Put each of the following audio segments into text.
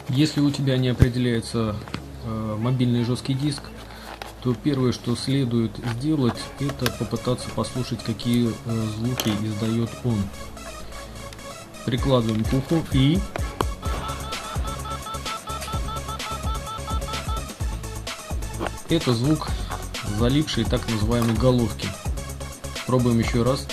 Если у тебя не определяется мобильный жесткий диск, то первое, что следует сделать, это попытаться послушать, какие звуки издает он. Прикладываем к уху и это звук залипшей так называемой головки. Пробуем еще раз.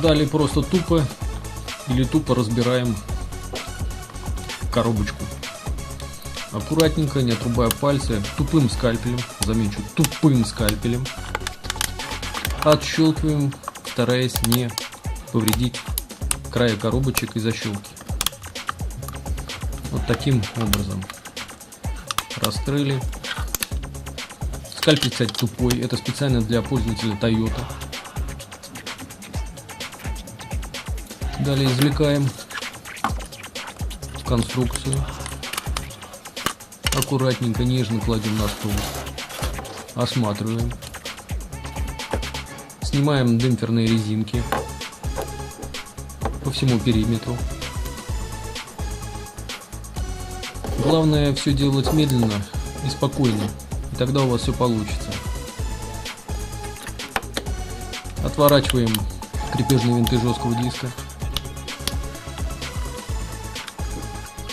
Далее просто тупо разбираем коробочку. Аккуратненько, не отрубая пальцы, тупым скальпелем, замечу, тупым скальпелем, отщелкиваем, стараясь не повредить края коробочек и защелки. Вот таким образом раскрыли. Скальпель, кстати, тупой, это специально для пользователя Toyota. Далее извлекаем конструкцию. Аккуратненько, нежно кладем на стол. Осматриваем. Снимаем демпферные резинки по всему периметру. Главное все делать медленно и спокойно, и тогда у вас все получится. Отворачиваем крепежные винты жесткого диска.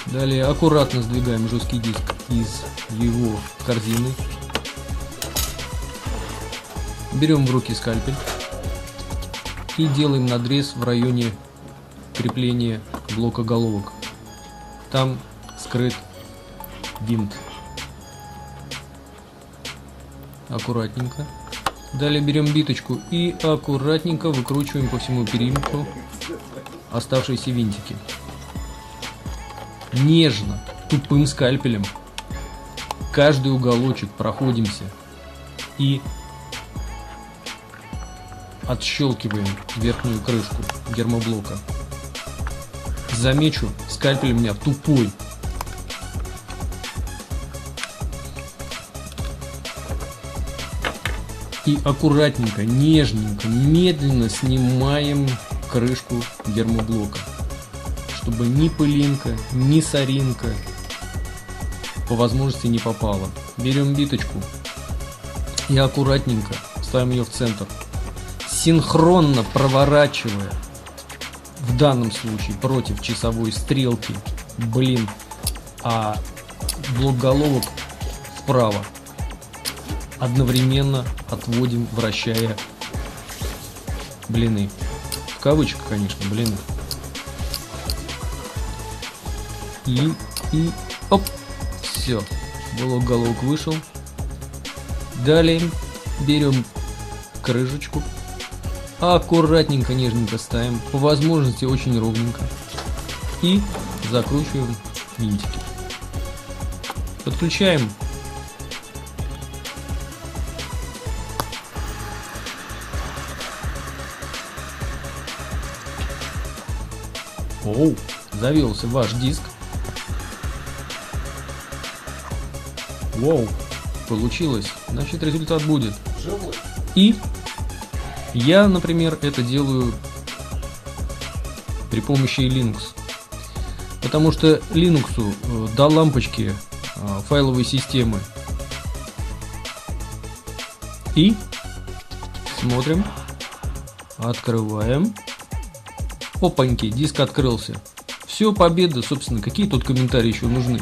Далее аккуратно сдвигаем жесткий диск из его корзины. Берем в руки скальпель и делаем надрез в районе крепления блока головок. Там скрыт винт. Аккуратненько. Далее берем биточку и аккуратненько выкручиваем по всему периметру оставшиеся винтики. Нежно, тупым скальпелем каждый уголочек проходимся и отщелкиваем верхнюю крышку гермоблока. Замечу, скальпель у меня тупой. И аккуратненько, нежненько, медленно снимаем крышку гермоблока, чтобы ни пылинка, ни соринка по возможности не попала. Берем биточку и аккуратненько ставим ее в центр, синхронно проворачивая, в данном случае против часовой стрелки, а блок головок вправо. Одновременно отводим, вращая блины. В кавычках, конечно, блины. И оп, все, блок головок вышел. Далее берем крышечку, аккуратненько, нежненько ставим, по возможности очень ровненько, и закручиваем винтики. Подключаем завелся ваш диск. Воу, получилось. Значит, результат будет. И я, например, это делаю при помощи Linux. Потому что Linux до лампочки файловой системы. И смотрим. Открываем. Опаньки, диск открылся. Все, победа, собственно, какие тут комментарии еще нужны?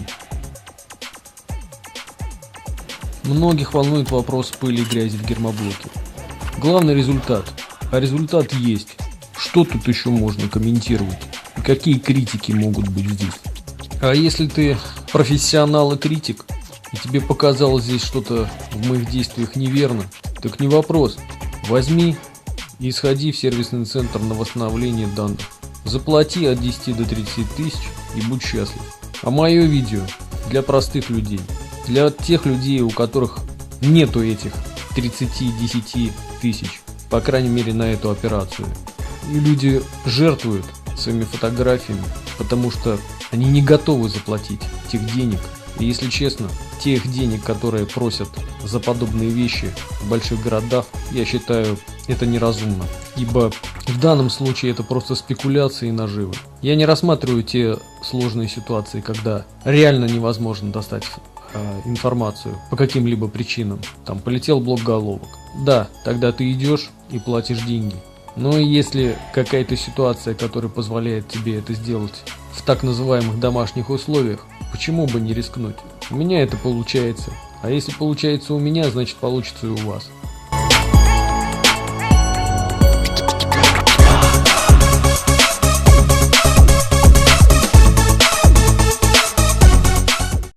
Многих волнует вопрос пыли и грязи в гермоблоке. Главный результат. А результат есть. Что тут еще можно комментировать? И какие критики могут быть здесь? А если ты профессионал и критик, и тебе показалось здесь что-то в моих действиях неверно, так не вопрос. Возьми и сходи в сервисный центр на восстановление данных. Заплати от 10 до 30 тысяч и будь счастлив. А мое видео для простых людей. Для тех людей, у которых нету этих 30-10 тысяч. По крайней мере на эту операцию. И люди жертвуют своими фотографиями, потому что они не готовы заплатить тех денег. И если честно, тех денег, которые просят за подобные вещи в больших городах, я считаю, это неразумно. Ибо в данном случае это просто спекуляции и наживы. Я не рассматриваю те сложные ситуации, когда реально невозможно достать информацию по каким-либо причинам. Там полетел блок головок. Да, тогда ты идешь и платишь деньги. Но если какая-то ситуация, которая позволяет тебе это сделать в так называемых домашних условиях, почему бы не рискнуть? У меня это получается. А если получается у меня, значит получится и у вас.